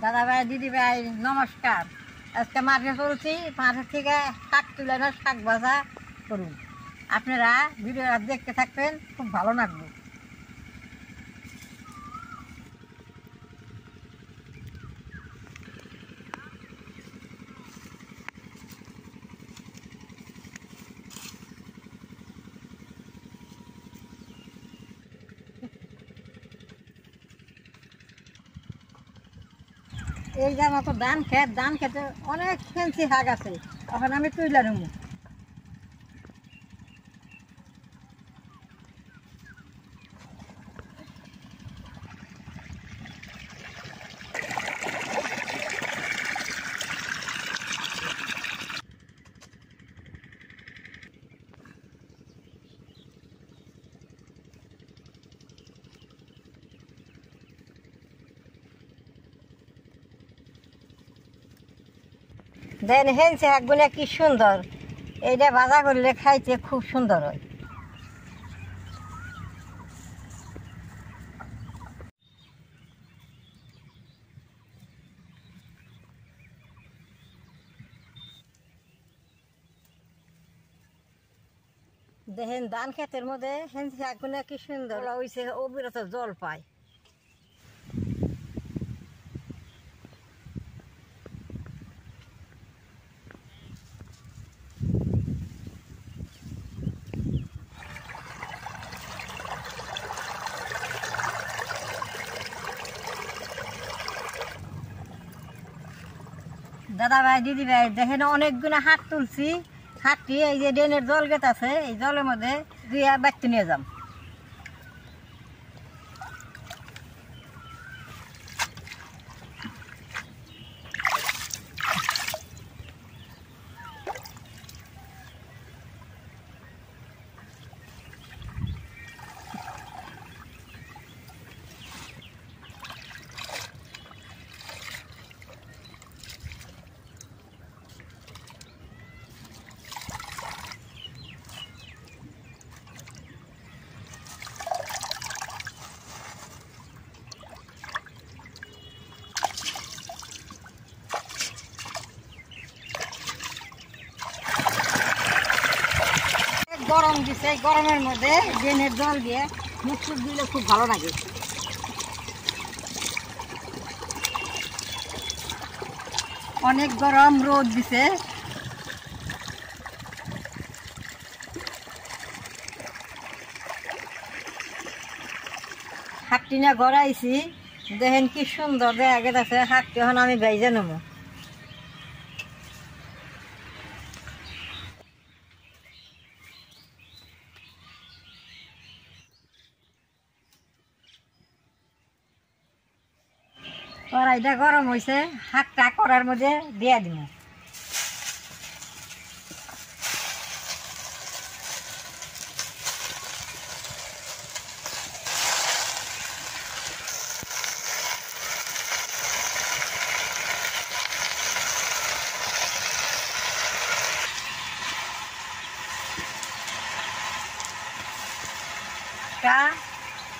দাদা ভাই দিদি ভাই নমস্কার। আজকে মাঠে চলছি, মাঠের থেকে শাক তুলে না শাক ভাজা করুন। আপনারা ভিডিও দেখতে থাকবেন, খুব ভালো লাগবে। এই যে আমার তো ধান খেতে অনেক ফেন্সি শাক আছে, এখন আমি তুইলা নেব। দেন হেলছে শাকগুলো কি সুন্দর, এইটা ভাজা করলে খাইতে খুব সুন্দর হয়। দেখেন ধান ক্ষেতের মধ্যে হেলছে শাকগুলো কি সুন্দর হয়েছে, অবিরত জল পায়। দাদা ভাই দিদি ভাই দেখেন অনেকগুলো হাট তুলছি। হাটটি এই যে ড্রেনের জল গেট আছে, এই জলের মধ্যে দুইয়া বাড়তে নিয়ে যাম। গরম দিছে, গরমের মধ্যে ড্রেনের জল দিয়ে মুখ টুক দিলে খুব ভালো লাগে। অনেক গরম রোদ দিছে। হাঁকটি না গড়াইছি, দেখেন কি সুন্দর দেখা গেছে হাঁকটি। এখন আমি ভেজে নেব। কড়াইটা গরম হয়েছে, শাকটা কড়ার মধ্যে দিয়ে দিব।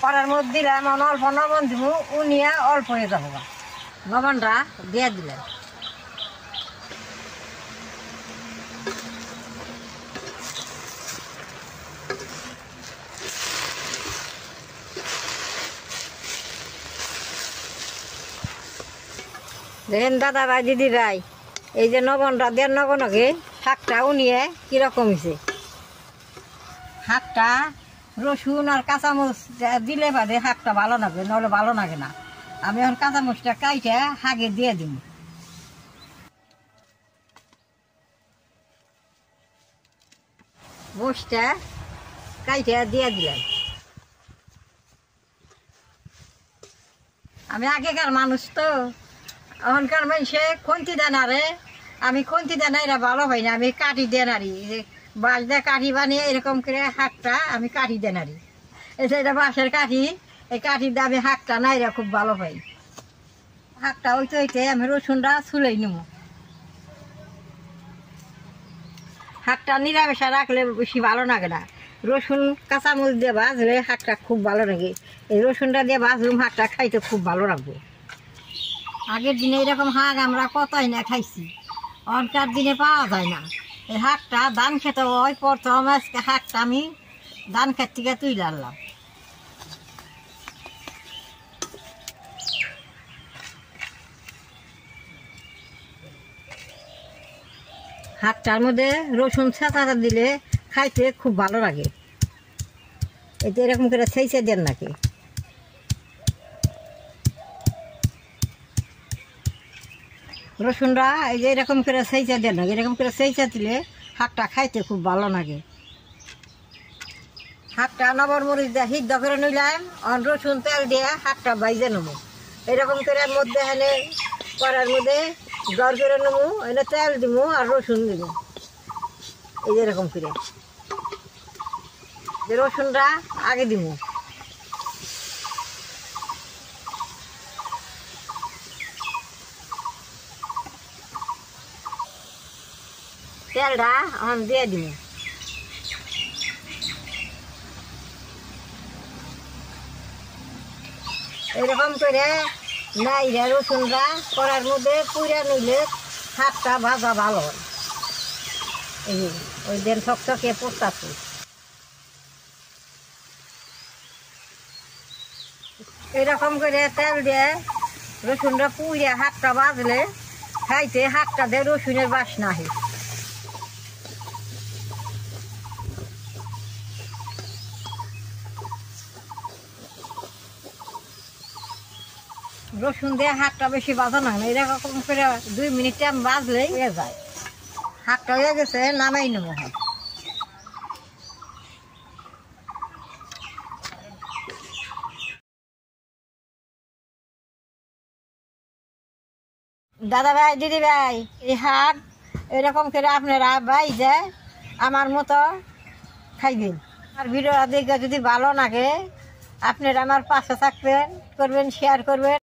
কড়ার মধ্যে দিলাম, অল্প লবণ দিব, উনিয়া অল্প হয়ে যাবো। লবণটা দিয়ে দিলাম। দেখেন দাদা ভাই দিদি ভাই, এই যে লবণটা দেন নগনকে শাকটা উনিয়ে কিরকম হয়েছে। শাকটা রসুন আর কাঁচামরিচ দিলে বাদে শাকটা ভালো লাগে, নাহলে ভালো লাগে না। আমি এখন কাঁচামরিচটা কাইটে শাকে দিয়ে দিব। মরিচটা কাইটে দিয়ে দিলাম। আমি আগেকার মানুষ তো, এখনকার মানুষে খুন্তি দেনারে, আমি খুন্তি দেনা এরা ভালো হয় না, আমি কাঠি দেনারি বাঁশ দিয়ে কাঠি বানিয়ে এরকম করে শাকটা আমি কাঠি দেনারি। এটা বাঁশের কাঠি, এই কাঠির দিয়ে আমি শাকটা না এরা খুব ভালো পাই। শাকটা হইতে আমি রসুনটা ছুলেই নেব। শাকটা নিরামিষা রাখলে বেশি ভালো লাগে না, রসুন কাঁচামরিচ দিয়ে ভাজলে শাকটা খুব ভালো লাগে। এই রসুনটা দিয়ে ভাজুম, শাকটা খাইতে খুব ভালো লাগবে। আগের দিনে এরকম শাক আমরা কতই না খাইছি, অনকার দিনে পাওয়া যায় না। এই শাকটা ধান খেতে হয়, প্রথম আজকে শাকটা আমি ধান খেত থেকে তুলে আনলাম। শাকটার মধ্যে রসুন ছাঁচা দিলে খাইতে খুব ভালো লাগে। এতে এরকম করে ছেঁচে দেন নাকি? রসুনটা এই যে এরকম করে ছেঁচে দেন নাকি? এরকম করে ছেঁচে দিলে শাকটা খাইতে খুব ভালো লাগে। শাকটা নবর মরিচ দিয়ে সিদ্ধ করে নিলাম, রসুন তেল দিয়ে শাকটা বাইজে নেবো। এরকম করে মধ্যে এনে কড়ার মধ্যে জল করে নেবো, এনে তেল দিব আর রসুন দিব। এই যে এরকম করে যে রসুনটা আগে দিব, তেলটা এখন দিয়ে দিব। এরকম করে নাইরে রসুনটা কড়ার মধ্যে পুড়ে নিলে শাকটা ভাজা ভালো হয়। এই ওই দেন ছকছকে পড়তাছে। এরকম করে তেল দিয়ে রসুনটা পুড়ে শাকটা ভাজলে খাইতে শাকটা দিয়ে রসুনের বাসনা হয়। রসুন দিয়ে শাকটা বেশি বাজা না, এরকম করে 2 মিনিট টাইম বাজলেই হয়ে যায়। শাকটা হয়ে গেছে, নামাই নেবো। দাদা ভাই, দিদি ভাই, এই শাক এরকম করে আপনারা ভাই যে আমার মতো খাইবেন। আর ভিডিও দেখে যদি ভালো লাগে আপনারা আমার পাশে থাকবেন, করবেন, শেয়ার করবেন।